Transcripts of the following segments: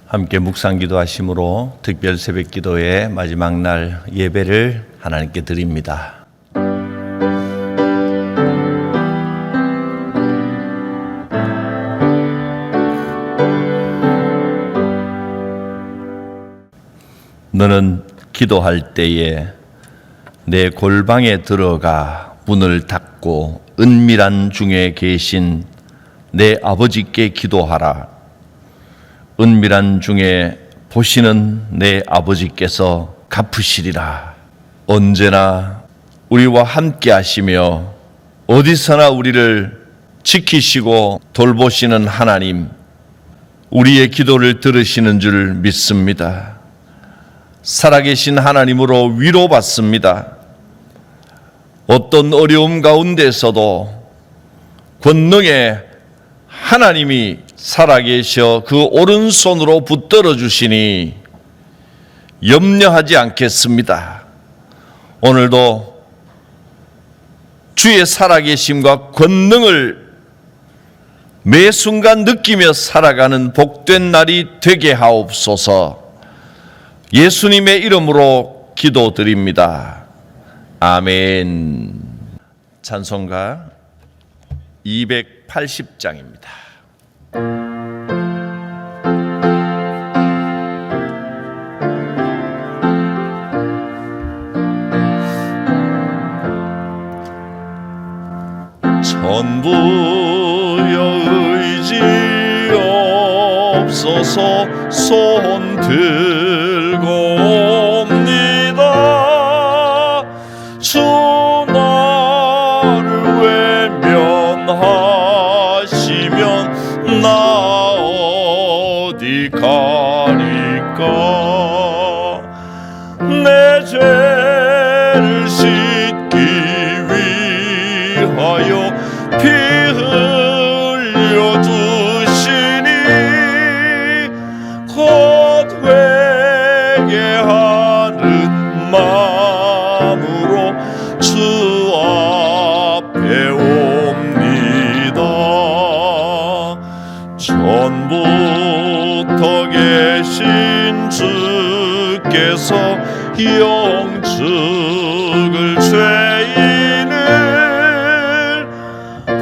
함께 묵상기도 하심으로 특별 새벽기도의 마지막 날 예배를 하나님께 드립니다. 너는 기도할 때에 내 골방에 들어가 문을 닫고 은밀한 중에 계신 내 아버지께 기도하라. 은밀한 중에 보시는 내 아버지께서 갚으시리라. 언제나 우리와 함께 하시며 어디서나 우리를 지키시고 돌보시는 하나님, 우리의 기도를 들으시는 줄 믿습니다. 살아계신 하나님으로 위로받습니다. 어떤 어려움 가운데서도 권능의 하나님이 살아계셔 그 오른손으로 붙들어 주시니 염려하지 않겠습니다. 오늘도 주의 살아계심과 권능을 매 순간 느끼며 살아가는 복된 날이 되게 하옵소서. 예수님의 이름으로 기도드립니다. 아멘. 찬송가 280장입니다. 천부여 의지 없어서 손 들고 옵니다. 주 나를 외면하시면 나 어디 가리까. 내 죄를 씻기 위하여 피 흘려 주시니 곧 회개하는 마음으로 주 앞에 옵니다. 전부터 계신 주께서 영축을 죄인을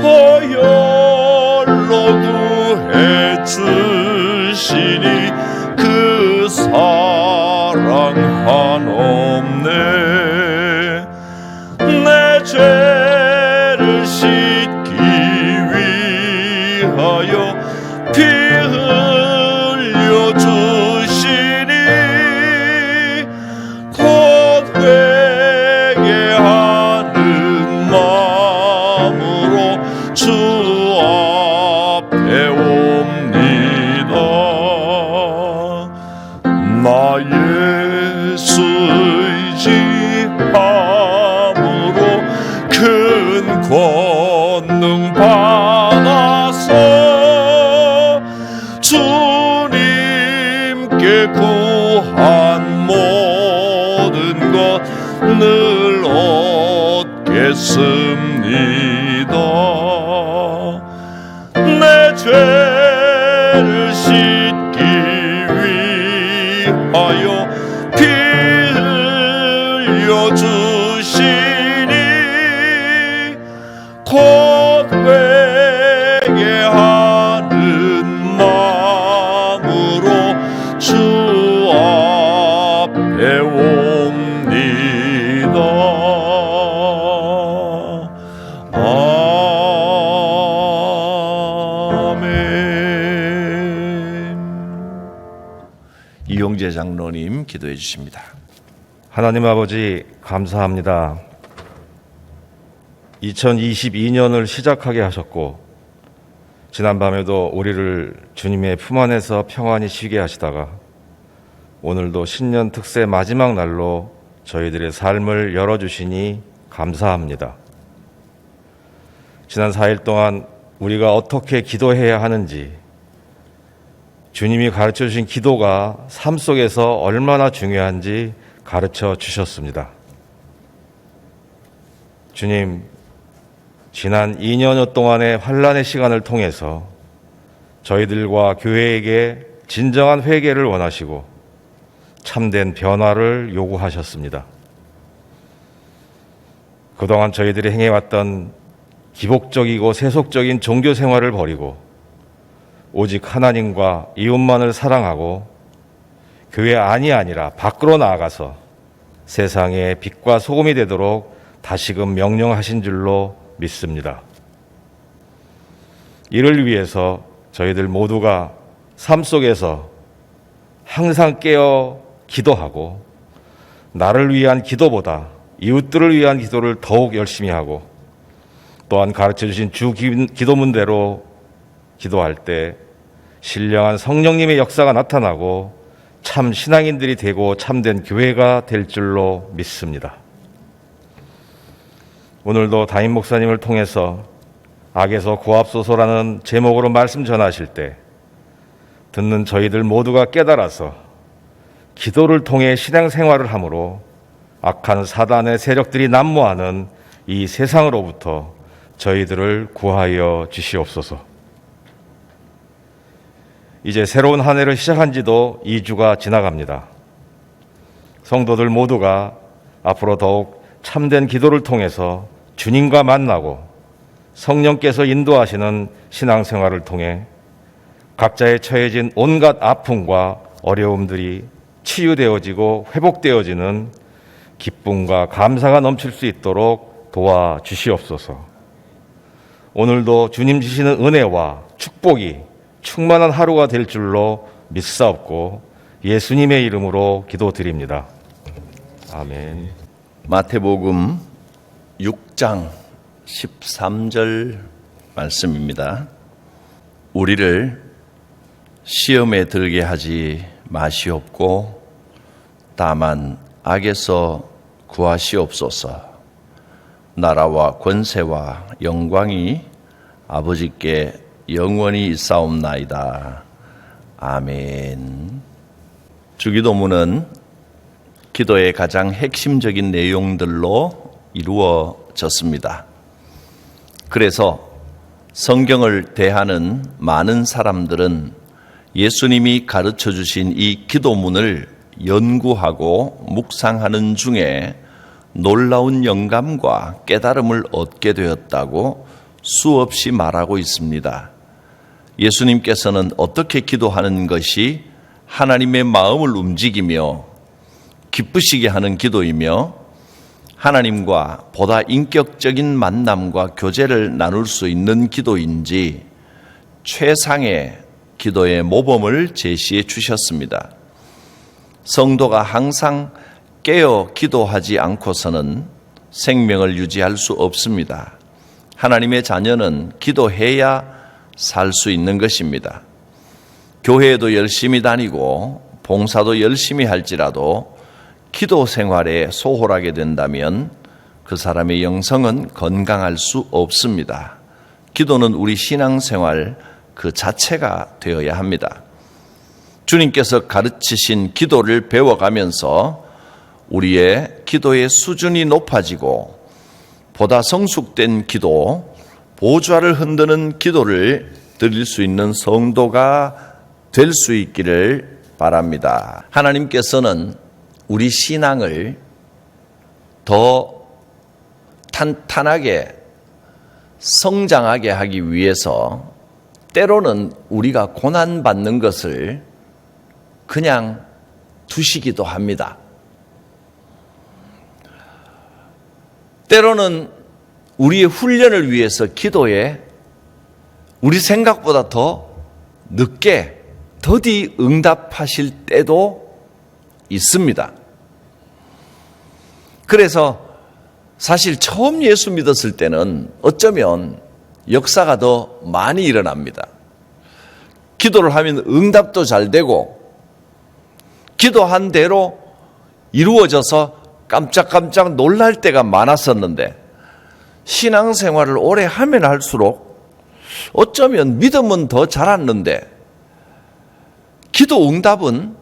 보혈로 구해 주시니 그 사랑 한없네. 내 죄를 씻기 위하여 피 흘려 주시니 곧 회개하는 마음으로 주 앞에 옵니다. 나 예수 의지함으로 큰 권능 받아서 주님께 구한 모든 것 늘 얻겠습니다. 내 죄를 씻기 위하여 피 흘려 주시니 곧 회개하는 마음으로 주 앞에 옵니다. 이용재 장로님 기도해 주십니다. 하나님 아버지 감사합니다. 2022년을 시작하게 하셨고 지난밤에도 우리를 주님의 품 안에서 평안히 쉬게 하시다가 오늘도 신년 특세 마지막 날로 저희들의 삶을 열어주시니 감사합니다. 지난 4일 동안 우리가 어떻게 기도해야 하는지, 주님이 가르쳐 주신 기도가 삶 속에서 얼마나 중요한지 가르쳐 주셨습니다. 주님, 지난 2년여 동안의 환난의 시간을 통해서 저희들과 교회에게 진정한 회개를 원하시고 참된 변화를 요구하셨습니다. 그동안 저희들이 행해왔던 기복적이고 세속적인 종교 생활을 버리고 오직 하나님과 이웃만을 사랑하고 교회 안이 아니라 밖으로 나아가서 세상의 빛과 소금이 되도록 다시금 명령하신 줄로 믿습니다. 이를 위해서 저희들 모두가 삶 속에서 항상 깨어 기도하고 나를 위한 기도보다 이웃들을 위한 기도를 더욱 열심히 하고 또한 가르쳐 주신 주 기도문대로 기도할 때 신령한 성령님의 역사가 나타나고 참 신앙인들이 되고 참된 교회가 될 줄로 믿습니다. 오늘도 담임 목사님을 통해서 악에서 구합소서라는 제목으로 말씀 전하실 때 듣는 저희들 모두가 깨달아서 기도를 통해 신앙생활을 함으로 악한 사단의 세력들이 난무하는 이 세상으로부터 저희들을 구하여 주시옵소서. 이제 새로운 한 해를 시작한 지도 2주가 지나갑니다. 성도들 모두가 앞으로 더욱 참된 기도를 통해서 주님과 만나고 성령께서 인도하시는 신앙생활을 통해 각자의 처해진 온갖 아픔과 어려움들이 치유되어지고 회복되어지는 기쁨과 감사가 넘칠 수 있도록 도와주시옵소서. 오늘도 주님 주시는 은혜와 축복이 충만한 하루가 될 줄로 믿사옵고 예수님의 이름으로 기도드립니다. 아멘. 마태복음 6장 13절 말씀입니다. 우리를 시험에 들게 하지 마시옵고 다만 악에서 구하시옵소서. 나라와 권세와 영광이 아버지께 영원히 있사옵나이다. 아멘. 주기도문은 기도의 가장 핵심적인 내용들로 이루어졌습니다. 그래서 성경을 대하는 많은 사람들은 예수님이 가르쳐 주신 이 기도문을 연구하고 묵상하는 중에 놀라운 영감과 깨달음을 얻게 되었다고 수없이 말하고 있습니다. 예수님께서는 어떻게 기도하는 것이 하나님의 마음을 움직이며 기쁘시게 하는 기도이며 하나님과 보다 인격적인 만남과 교제를 나눌 수 있는 기도인지 최상의 기도의 모범을 제시해 주셨습니다. 성도가 항상 깨어 기도하지 않고서는 생명을 유지할 수 없습니다. 하나님의 자녀는 기도해야 살 수 있는 것입니다. 교회에도 열심히 다니고 봉사도 열심히 할지라도 기도 생활에 소홀하게 된다면 그 사람의 영성은 건강할 수 없습니다. 기도는 우리 신앙생활 그 자체가 되어야 합니다. 주님께서 가르치신 기도를 배워가면서 우리의 기도의 수준이 높아지고 보다 성숙된 기도, 보좌를 흔드는 기도를 드릴 수 있는 성도가 될 수 있기를 바랍니다. 하나님께서는 우리 신앙을 더 탄탄하게 성장하게 하기 위해서 때로는 우리가 고난받는 것을 그냥 두시기도 합니다. 때로는 우리의 훈련을 위해서 기도에 우리 생각보다 더 늦게 더디 응답하실 때도 있습니다. 그래서 사실 처음 예수 믿었을 때는 어쩌면 역사가 더 많이 일어납니다. 기도를 하면 응답도 잘 되고 기도한 대로 이루어져서 깜짝깜짝 놀랄 때가 많았었는데 신앙생활을 오래 하면 할수록 어쩌면 믿음은 더 자랐는데 기도 응답은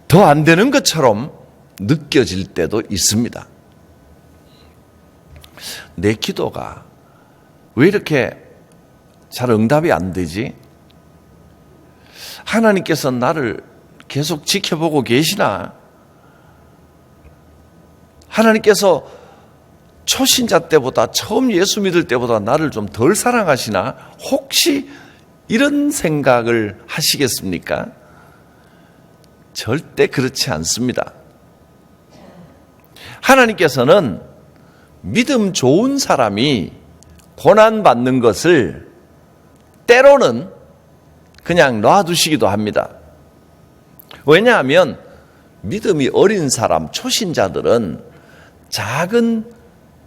더 안 되는 것처럼 느껴질 때도 있습니다. 내 기도가 왜 이렇게 잘 응답이 안 되지? 하나님께서 나를 계속 지켜보고 계시나? 하나님께서 초신자 때보다, 처음 예수 믿을 때보다 나를 좀 덜 사랑하시나? 혹시 이런 생각을 하시겠습니까? 절대 그렇지 않습니다. 하나님께서는 믿음 좋은 사람이 고난받는 것을 때로는 그냥 놔두시기도 합니다. 왜냐하면 믿음이 어린 사람, 초신자들은 작은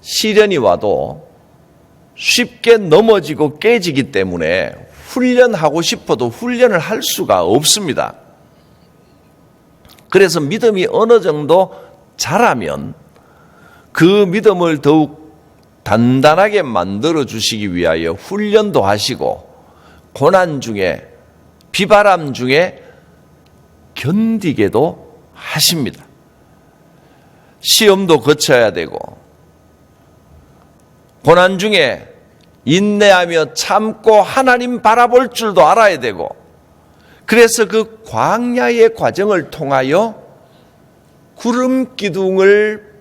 시련이 와도 쉽게 넘어지고 깨지기 때문에 훈련하고 싶어도 훈련을 할 수가 없습니다. 그래서 믿음이 어느 정도 자라면 그 믿음을 더욱 단단하게 만들어 주시기 위하여 훈련도 하시고 고난 중에, 비바람 중에 견디게도 하십니다. 시험도 거쳐야 되고 고난 중에 인내하며 참고 하나님 바라볼 줄도 알아야 되고, 그래서 그 광야의 과정을 통하여 구름 기둥을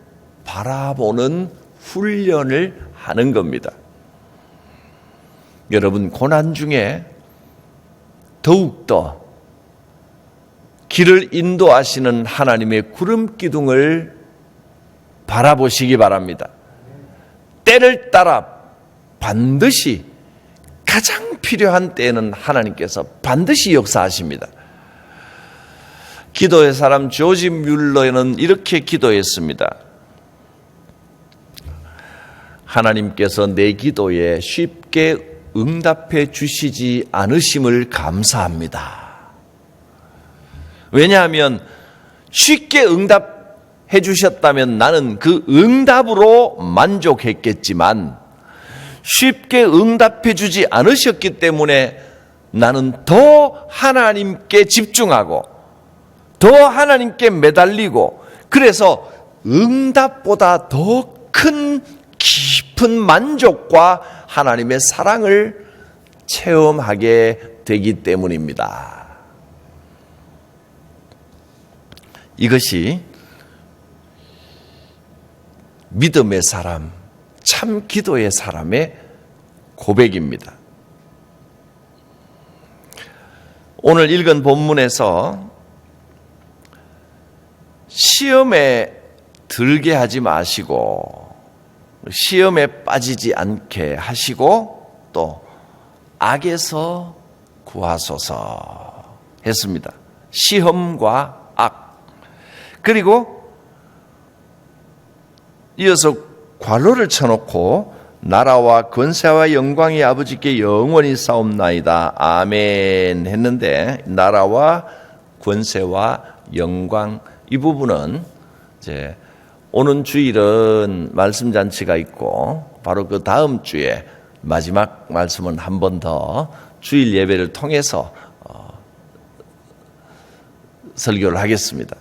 바라보는 훈련을 하는 겁니다. 여러분, 고난 중에 더욱더 길을 인도하시는 하나님의 구름 기둥을 바라보시기 바랍니다. 때를 따라 반드시 가장 필요한 때에는 하나님께서 반드시 역사하십니다. 기도의 사람 조지 뮬러는 이렇게 기도했습니다. 하나님께서 내 기도에 쉽게 응답해 주시지 않으심을 감사합니다. 왜냐하면 쉽게 응답해 주셨다면 나는 그 응답으로 만족했겠지만 쉽게 응답해 주지 않으셨기 때문에 나는 더 하나님께 집중하고 더 하나님께 매달리고, 그래서 응답보다 더 큰 깊은 만족과 하나님의 사랑을 체험하게 되기 때문입니다. 이것이 믿음의 사람, 참 기도의 사람의 고백입니다. 오늘 읽은 본문에서 시험에 들게 하지 마시고 시험에 빠지지 않게 하시고 또 악에서 구하소서 했습니다. 시험과 악. 그리고 이어서 괄호를 쳐놓고 나라와 권세와 영광이 아버지께 영원히 싸움나이다. 아멘 했는데, 나라와 권세와 영광, 이 부분은 이제 오는 주일은 말씀 잔치가 있고 바로 그 다음 주에 마지막 말씀은 한 번 더 주일 예배를 통해서 설교를 하겠습니다.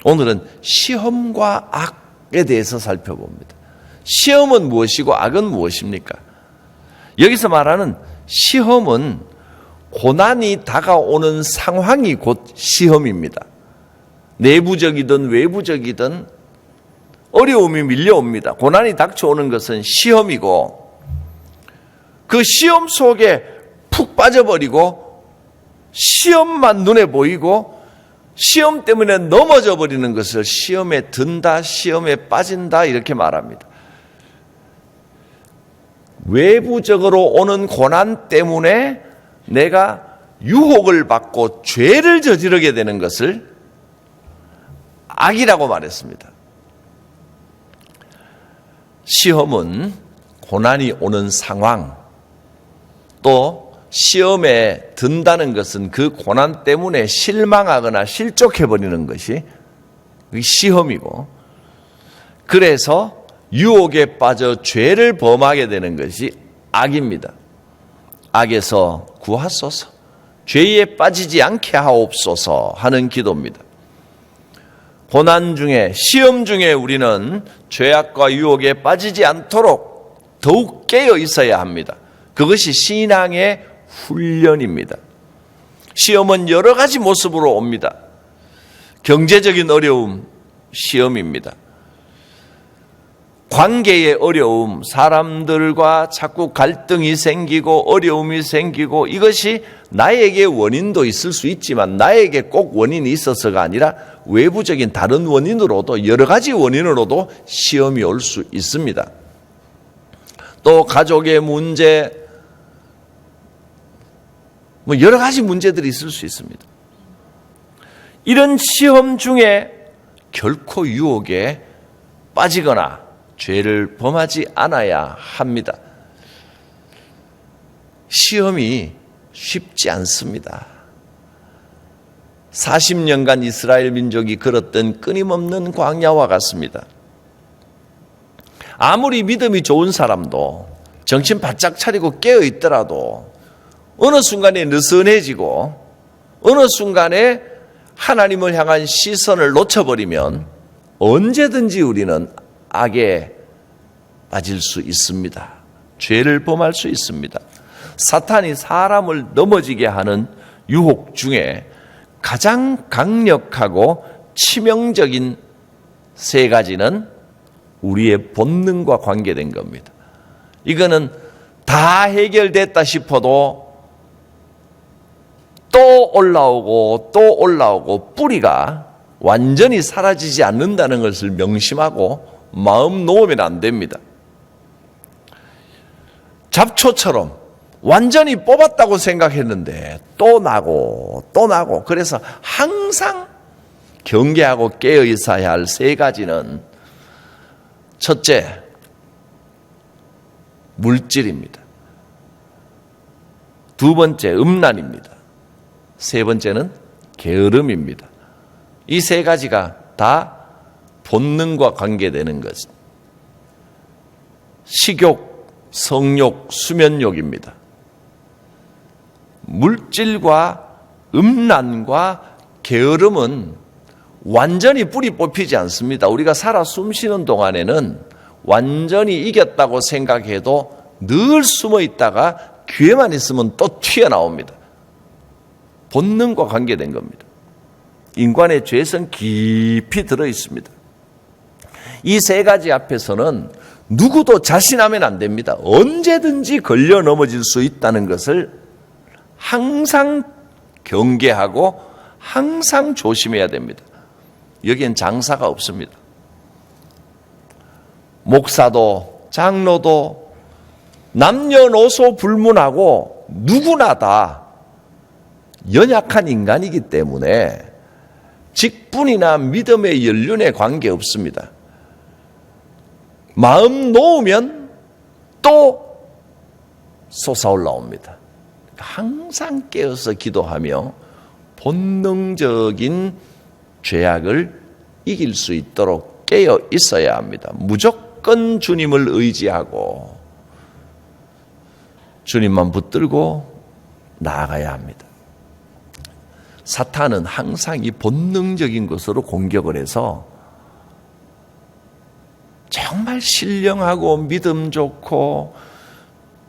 오늘은 시험과 악에 대해서 살펴봅니다. 시험은 무엇이고 악은 무엇입니까? 여기서 말하는 시험은 고난이 다가오는 상황이 곧 시험입니다. 내부적이든 외부적이든 어려움이 밀려옵니다. 고난이 닥쳐오는 것은 시험이고, 그 시험 속에 푹 빠져버리고 시험만 눈에 보이고 시험 때문에 넘어져 버리는 것을 시험에 든다, 시험에 빠진다 이렇게 말합니다. 외부적으로 오는 고난 때문에 내가 유혹을 받고 죄를 저지르게 되는 것을 악이라고 말했습니다. 시험은 고난이 오는 상황, 또 시험에 든다는 것은 그 고난 때문에 실망하거나 실족해버리는 것이 시험이고, 그래서 유혹에 빠져 죄를 범하게 되는 것이 악입니다. 악에서 구하소서, 죄에 빠지지 않게 하옵소서 하는 기도입니다. 고난 중에, 시험 중에 우리는 죄악과 유혹에 빠지지 않도록 더욱 깨어 있어야 합니다. 그것이 신앙의 훈련입니다. 시험은 여러 가지 모습으로 옵니다. 경제적인 어려움, 시험입니다. 관계의 어려움, 사람들과 자꾸 갈등이 생기고 어려움이 생기고, 이것이 나에게 원인도 있을 수 있지만 나에게 꼭 원인이 있어서가 아니라 외부적인 다른 원인으로도, 여러 가지 원인으로도 시험이 올 수 있습니다. 또 가족의 문제, 여러 가지 문제들이 있을 수 있습니다. 이런 시험 중에 결코 유혹에 빠지거나 죄를 범하지 않아야 합니다. 시험이 쉽지 않습니다. 40년간 이스라엘 민족이 걸었던 끊임없는 광야와 같습니다. 아무리 믿음이 좋은 사람도 정신 바짝 차리고 깨어 있더라도 어느 순간에 느슨해지고 어느 순간에 하나님을 향한 시선을 놓쳐버리면 언제든지 우리는 악에 빠질 수 있습니다. 죄를 범할 수 있습니다. 사탄이 사람을 넘어지게 하는 유혹 중에 가장 강력하고 치명적인 세 가지는 우리의 본능과 관계된 겁니다. 이거는 다 해결됐다 싶어도 또 올라오고 또 올라오고 뿌리가 완전히 사라지지 않는다는 것을 명심하고 마음 놓으면 안 됩니다. 잡초처럼 완전히 뽑았다고 생각했는데 또 나고 또 나고, 그래서 항상 경계하고 깨어 있어야 할 세 가지는, 첫째, 물질입니다. 두 번째, 음란입니다. 세 번째는 게으름입니다. 이 세 가지가 다 본능과 관계되는 것은 식욕, 성욕, 수면욕입니다. 물질과 음란과 게으름은 완전히 뿌리 뽑히지 않습니다. 우리가 살아 숨쉬는 동안에는 완전히 이겼다고 생각해도 늘 숨어 있다가 기회만 있으면 또 튀어나옵니다. 본능과 관계된 겁니다. 인간의 죄성 깊이 들어 있습니다. 이 세 가지 앞에서는 누구도 자신하면 안 됩니다. 언제든지 걸려 넘어질 수 있다는 것을 항상 경계하고 항상 조심해야 됩니다. 여기엔 장사가 없습니다. 목사도 장로도 남녀노소 불문하고 누구나 다 연약한 인간이기 때문에 직분이나 믿음의 연륜에 관계없습니다. 마음 놓으면 또 솟아올라옵니다. 항상 깨어서 기도하며 본능적인 죄악을 이길 수 있도록 깨어 있어야 합니다. 무조건 주님을 의지하고 주님만 붙들고 나아가야 합니다. 사탄은 항상 이 본능적인 것으로 공격을 해서 정말 신령하고 믿음 좋고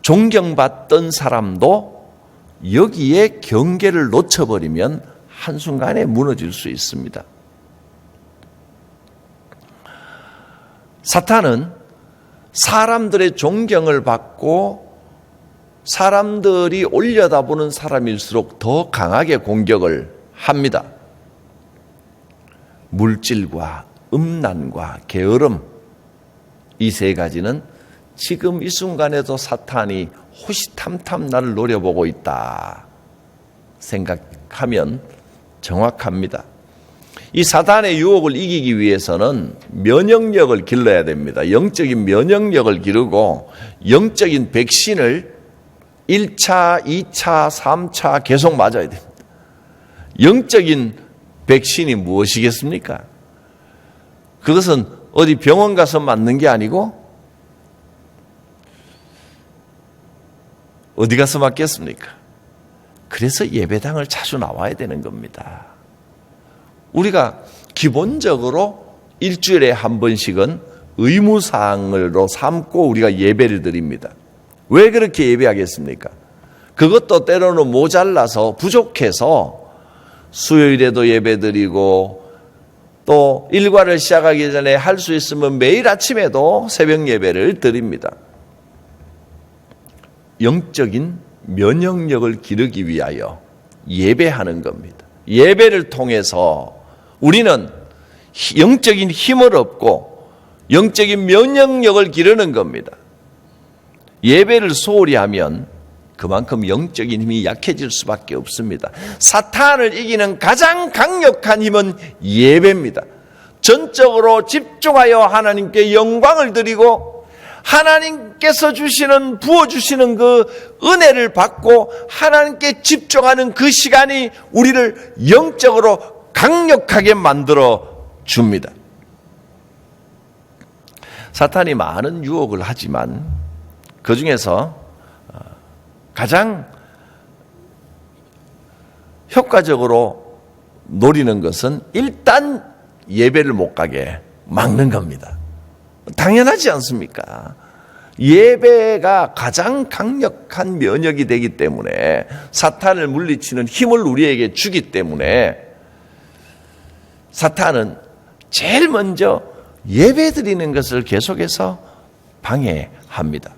존경받던 사람도 여기에 경계를 놓쳐버리면 한순간에 무너질 수 있습니다. 사탄은 사람들의 존경을 받고 사람들이 올려다보는 사람일수록 더 강하게 공격을 합니다. 물질과 음란과 게으름, 이 세 가지는 지금 이 순간에도 사탄이 호시탐탐 나를 노려보고 있다 생각하면 정확합니다. 이 사탄의 유혹을 이기기 위해서는 면역력을 길러야 됩니다. 영적인 면역력을 기르고 영적인 백신을 1차, 2차, 3차 계속 맞아야 됩니다. 영적인 백신이 무엇이겠습니까? 그것은 어디 병원 가서 맞는 게 아니고 어디 가서 맞겠습니까? 그래서 예배당을 자주 나와야 되는 겁니다. 우리가 기본적으로 일주일에 한 번씩은 의무사항으로 삼고 우리가 예배를 드립니다. 왜 그렇게 예배하겠습니까? 그것도 때로는 모자라서 부족해서 수요일에도 예배드리고 또 일과를 시작하기 전에 할 수 있으면 매일 아침에도 새벽 예배를 드립니다. 영적인 면역력을 기르기 위하여 예배하는 겁니다. 예배를 통해서 우리는 영적인 힘을 얻고 영적인 면역력을 기르는 겁니다. 예배를 소홀히 하면 그만큼 영적인 힘이 약해질 수밖에 없습니다. 사탄을 이기는 가장 강력한 힘은 예배입니다. 전적으로 집중하여 하나님께 영광을 드리고 하나님께서 부어주시는 그 은혜를 받고 하나님께 집중하는 그 시간이 우리를 영적으로 강력하게 만들어 줍니다. 사탄이 많은 유혹을 하지만 그 중에서 가장 효과적으로 노리는 것은 일단 예배를 못 가게 막는 겁니다. 당연하지 않습니까? 예배가 가장 강력한 면역이 되기 때문에 사탄을 물리치는 힘을 우리에게 주기 때문에 사탄은 제일 먼저 예배 드리는 것을 계속해서 방해합니다.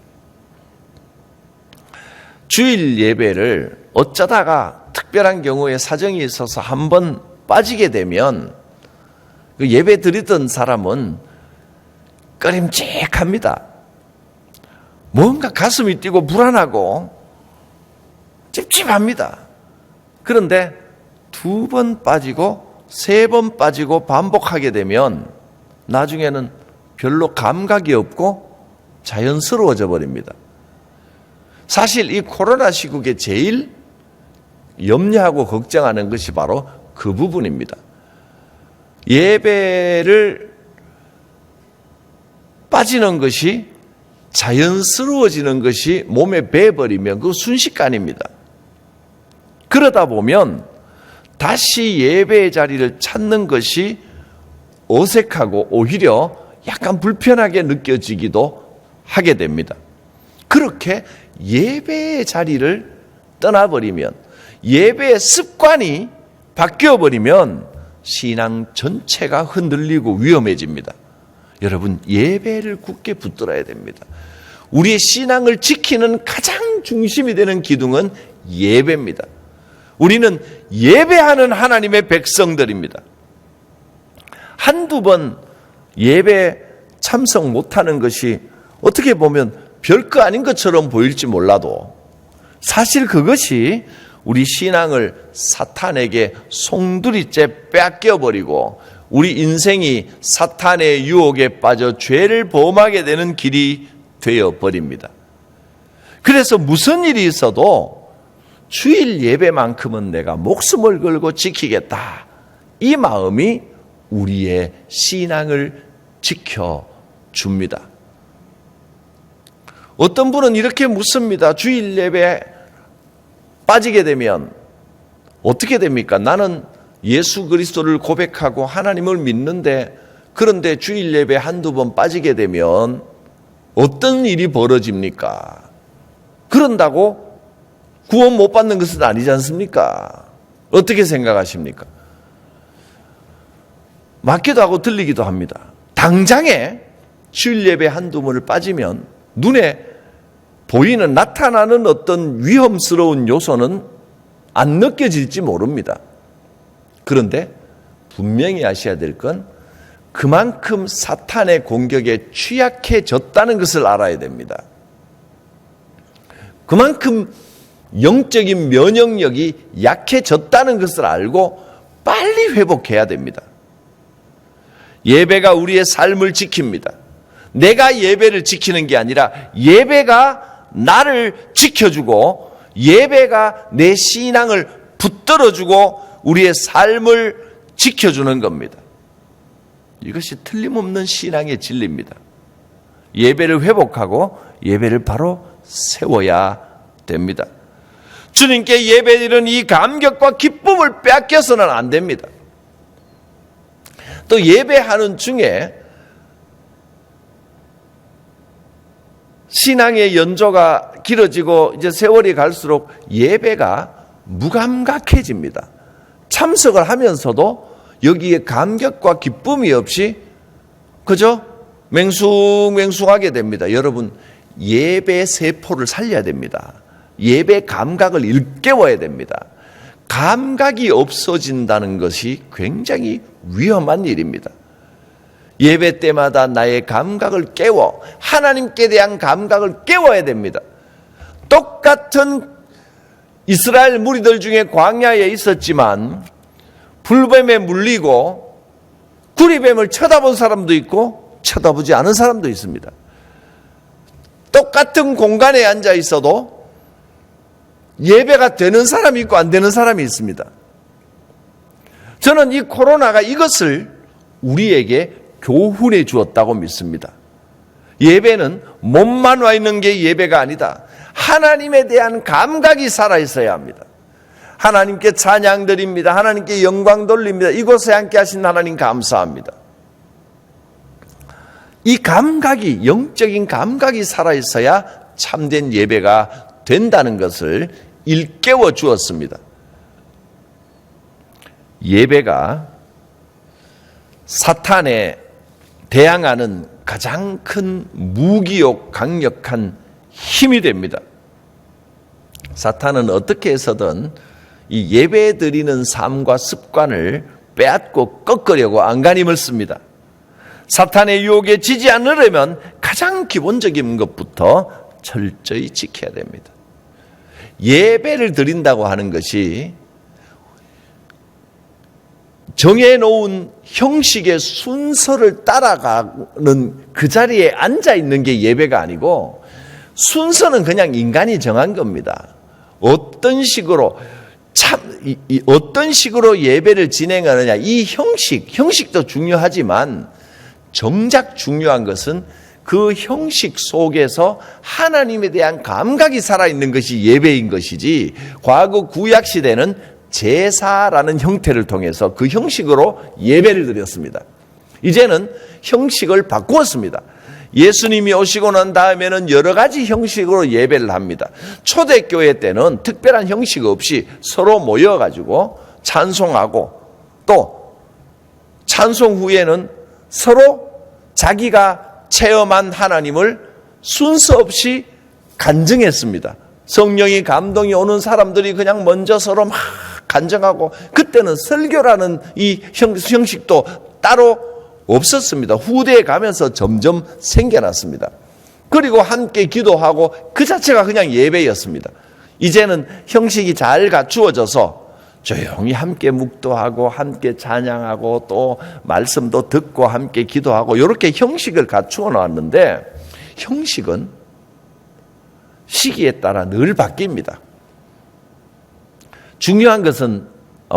주일 예배를 어쩌다가 특별한 경우에 사정이 있어서 한번 빠지게 되면 그 예배 드리던 사람은 꺼림칙합니다. 뭔가 가슴이 뛰고 불안하고 찝찝합니다. 그런데 2번 빠지고 3번 빠지고 반복하게 되면 나중에는 별로 감각이 없고 자연스러워져 버립니다. 사실 이 코로나 시국에 제일 염려하고 걱정하는 것이 바로 그 부분입니다. 예배를 빠지는 것이 자연스러워지는 것이 몸에 배버리면 그 순식간입니다. 그러다 보면 다시 예배의 자리를 찾는 것이 어색하고 오히려 약간 불편하게 느껴지기도 하게 됩니다. 그렇게 예배의 자리를 떠나버리면 예배의 습관이 바뀌어버리면 신앙 전체가 흔들리고 위험해집니다. 여러분, 예배를 굳게 붙들어야 됩니다. 우리의 신앙을 지키는 가장 중심이 되는 기둥은 예배입니다. 우리는 예배하는 하나님의 백성들입니다. 한두 번 예배 참석 못하는 것이 어떻게 보면 별거 아닌 것처럼 보일지 몰라도 사실 그것이 우리 신앙을 사탄에게 송두리째 뺏겨버리고 우리 인생이 사탄의 유혹에 빠져 죄를 범하게 되는 길이 되어버립니다. 그래서 무슨 일이 있어도 주일 예배만큼은 내가 목숨을 걸고 지키겠다. 이 마음이 우리의 신앙을 지켜줍니다. 어떤 분은 이렇게 묻습니다. 주일 예배 빠지게 되면 어떻게 됩니까? 나는 예수 그리스도를 고백하고 하나님을 믿는데 그런데 주일 예배 한두 번 빠지게 되면 어떤 일이 벌어집니까? 그런다고 구원 못 받는 것은 아니지 않습니까? 어떻게 생각하십니까? 맞기도 하고 들리기도 합니다. 당장에 주일 예배 한두 번을 빠지면 눈에 보이는 나타나는 어떤 위험스러운 요소는 안 느껴질지 모릅니다. 그런데 분명히 아셔야 될 건 그만큼 사탄의 공격에 취약해졌다는 것을 알아야 됩니다. 그만큼 영적인 면역력이 약해졌다는 것을 알고 빨리 회복해야 됩니다. 예배가 우리의 삶을 지킵니다. 내가 예배를 지키는 게 아니라 예배가 나를 지켜주고 예배가 내 신앙을 붙들어주고 우리의 삶을 지켜주는 겁니다. 이것이 틀림없는 신앙의 진리입니다. 예배를 회복하고 예배를 바로 세워야 됩니다. 주님께 예배드리는 이 감격과 기쁨을 빼앗겨서는 안 됩니다. 또 예배하는 중에 신앙의 연조가 길어지고 이제 세월이 갈수록 예배가 무감각해집니다. 참석을 하면서도 여기에 감격과 기쁨이 없이 그저 맹숭맹숭하게 됩니다. 여러분, 예배 세포를 살려야 됩니다. 예배 감각을 일깨워야 됩니다. 감각이 없어진다는 것이 굉장히 위험한 일입니다. 예배 때마다 나의 감각을 깨워 하나님께 대한 감각을 깨워야 됩니다. 똑같은 이스라엘 무리들 중에 광야에 있었지만 불뱀에 물리고 구리뱀을 쳐다본 사람도 있고 쳐다보지 않은 사람도 있습니다. 똑같은 공간에 앉아 있어도 예배가 되는 사람이 있고 안 되는 사람이 있습니다. 저는 이 코로나가 이것을 우리에게 교훈해 주었다고 믿습니다. 예배는 몸만 와 있는 게 예배가 아니다. 하나님에 대한 감각이 살아있어야 합니다. 하나님께 찬양 드립니다. 하나님께 영광 돌립니다. 이곳에 함께 하신 하나님 감사합니다. 이 감각이, 영적인 감각이 살아있어야 참된 예배가 된다는 것을 일깨워 주었습니다. 예배가 사탄에 대항하는 가장 큰 무기요 강력한 힘이 됩니다. 사탄은 어떻게 해서든 이 예배 드리는 삶과 습관을 빼앗고 꺾으려고 안간힘을 씁니다. 사탄의 유혹에 지지 않으려면 가장 기본적인 것부터 철저히 지켜야 됩니다. 예배를 드린다고 하는 것이 정해놓은 형식의 순서를 따라가는 그 자리에 앉아있는 게 예배가 아니고 순서는 그냥 인간이 정한 겁니다. 어떤 식으로 어떤 식으로 예배를 진행하느냐, 이 형식도 중요하지만 정작 중요한 것은 그 형식 속에서 하나님에 대한 감각이 살아있는 것이 예배인 것이지, 과거 구약 시대는 제사라는 형태를 통해서 그 형식으로 예배를 드렸습니다. 이제는 형식을 바꾸었습니다. 예수님이 오시고 난 다음에는 여러 가지 형식으로 예배를 합니다. 초대교회 때는 특별한 형식 없이 서로 모여가지고 찬송하고, 또 찬송 후에는 서로 자기가 체험한 하나님을 순서 없이 간증했습니다. 성령이 감동이 오는 사람들이 그냥 먼저 서로 막 간증하고, 그때는 설교라는 이 형식도 따로 없었습니다. 후대에 가면서 점점 생겨났습니다. 그리고 함께 기도하고 그 자체가 그냥 예배였습니다. 이제는 형식이 잘 갖추어져서 조용히 함께 묵도하고 함께 찬양하고 또 말씀도 듣고 함께 기도하고 이렇게 형식을 갖추어 놨는데, 형식은 시기에 따라 늘 바뀝니다. 중요한 것은,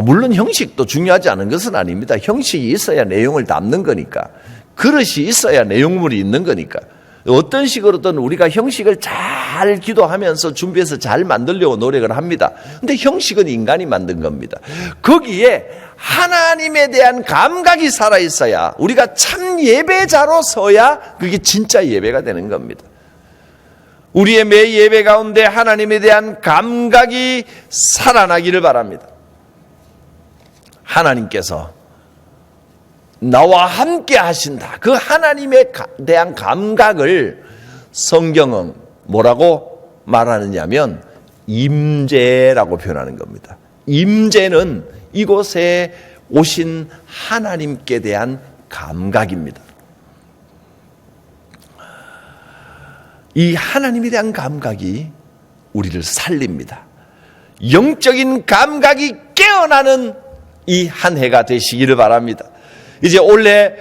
물론 형식도 중요하지 않은 것은 아닙니다. 형식이 있어야 내용을 담는 거니까, 그릇이 있어야 내용물이 있는 거니까, 어떤 식으로든 우리가 형식을 잘 기도하면서 준비해서 잘 만들려고 노력을 합니다. 근데 형식은 인간이 만든 겁니다. 거기에 하나님에 대한 감각이 살아있어야, 우리가 참 예배자로 서야 그게 진짜 예배가 되는 겁니다. 우리의 매 예배 가운데 하나님에 대한 감각이 살아나기를 바랍니다. 하나님께서 나와 함께 하신다, 그 하나님에 대한 감각을 성경은 뭐라고 말하느냐면 임재라고 표현하는 겁니다. 임재는 이곳에 오신 하나님께 대한 감각입니다. 이 하나님에 대한 감각이 우리를 살립니다. 영적인 감각이 깨어나는 이 한 해가 되시기를 바랍니다. 이제 올해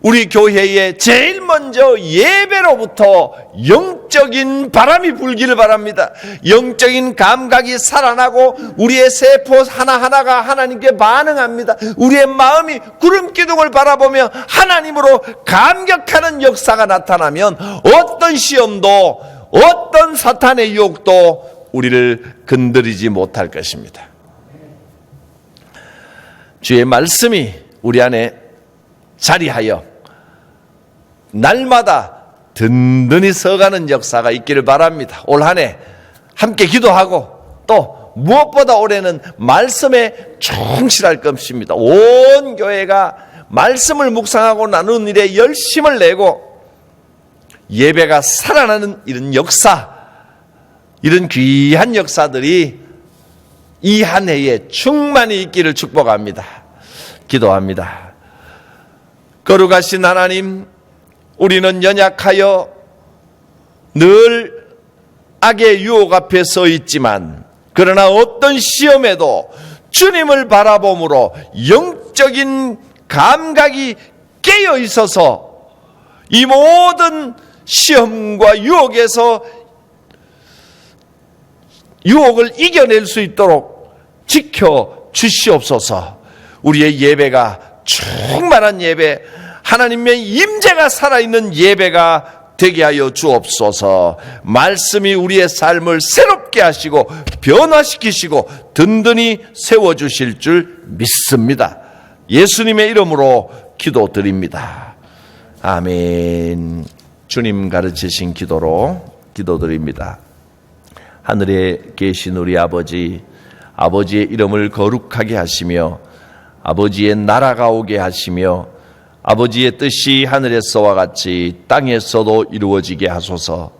우리 교회에 제일 먼저 예배로부터 영적인 바람이 불기를 바랍니다. 영적인 감각이 살아나고 우리의 세포 하나하나가 하나님께 반응합니다. 우리의 마음이 구름 기둥을 바라보며 하나님으로 감격하는 역사가 나타나면 어떤 시험도, 어떤 사탄의 유혹도 우리를 건드리지 못할 것입니다. 주의 말씀이 우리 안에 자리하여 날마다 든든히 서가는 역사가 있기를 바랍니다. 올 한 해 함께 기도하고 또 무엇보다 올해는 말씀에 충실할 것입니다. 온 교회가 말씀을 묵상하고 나누는 일에 열심을 내고 예배가 살아나는 이런 역사, 이런 귀한 역사들이 이 한 해에 충만히 있기를 축복합니다. 기도합니다. 거룩하신 하나님, 우리는 연약하여 늘 악의 유혹 앞에 서 있지만 그러나 어떤 시험에도 주님을 바라봄으로 영적인 감각이 깨어 있어서 이 모든 시험과 유혹에서 유혹을 이겨낼 수 있도록 지켜 주시옵소서. 우리의 예배가 충만한 예배, 하나님의 임재가 살아있는 예배가 되게 하여 주옵소서. 말씀이 우리의 삶을 새롭게 하시고 변화시키시고 든든히 세워주실 줄 믿습니다. 예수님의 이름으로 기도드립니다. 아멘. 주님 가르치신 기도로 기도드립니다. 하늘에 계신 우리 아버지, 아버지의 이름을 거룩하게 하시며 아버지의 나라가 오게 하시며 아버지의 뜻이 하늘에서와 같이 땅에서도 이루어지게 하소서.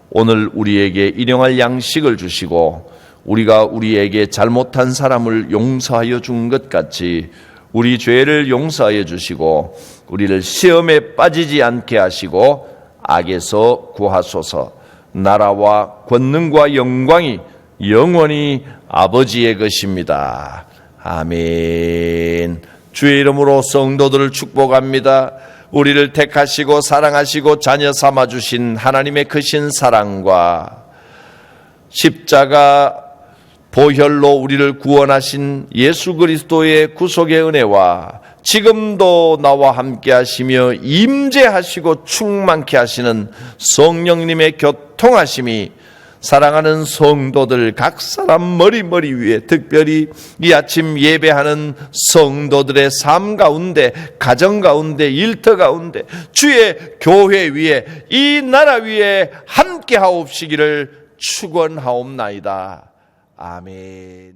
오늘 우리에게 일용할 양식을 주시고 우리가 우리에게 잘못한 사람을 용서하여 준 것 같이 우리 죄를 용서하여 주시고 우리를 시험에 빠지지 않게 하시고 악에서 구하소서. 나라와 권능과 영광이 영원히 아버지의 것입니다. 아멘. 주의 이름으로 성도들을 축복합니다. 우리를 택하시고 사랑하시고 자녀 삼아주신 하나님의 크신 사랑과 십자가 보혈로 우리를 구원하신 예수 그리스도의 구속의 은혜와 지금도 나와 함께 하시며 임재하시고 충만케 하시는 성령님의 교통하심이 사랑하는 성도들 각 사람 머리 위에 특별히 이 아침 예배하는 성도들의 삶 가운데, 가정 가운데, 일터 가운데, 주의 교회 위에, 이 나라 위에 함께 하옵시기를 축원하옵나이다. 아멘.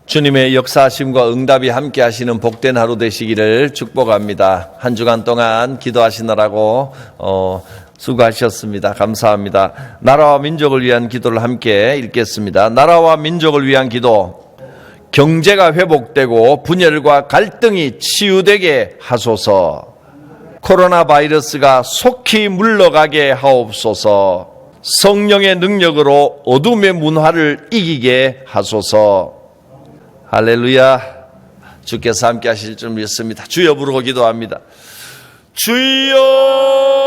주님의 역사하심과 응답이 함께 하시는 복된 하루 되시기를 축복합니다. 한 주간 동안 기도하시느라고 수고하셨습니다. 감사합니다. 나라와 민족을 위한 기도를 함께 읽겠습니다. 나라와 민족을 위한 기도. 경제가 회복되고 분열과 갈등이 치유되게 하소서. 코로나 바이러스가 속히 물러가게 하옵소서. 성령의 능력으로 어둠의 문화를 이기게 하소서. 할렐루야. 주께서 함께 하실 줄 믿습니다. 주여 부르고 기도합니다. 주여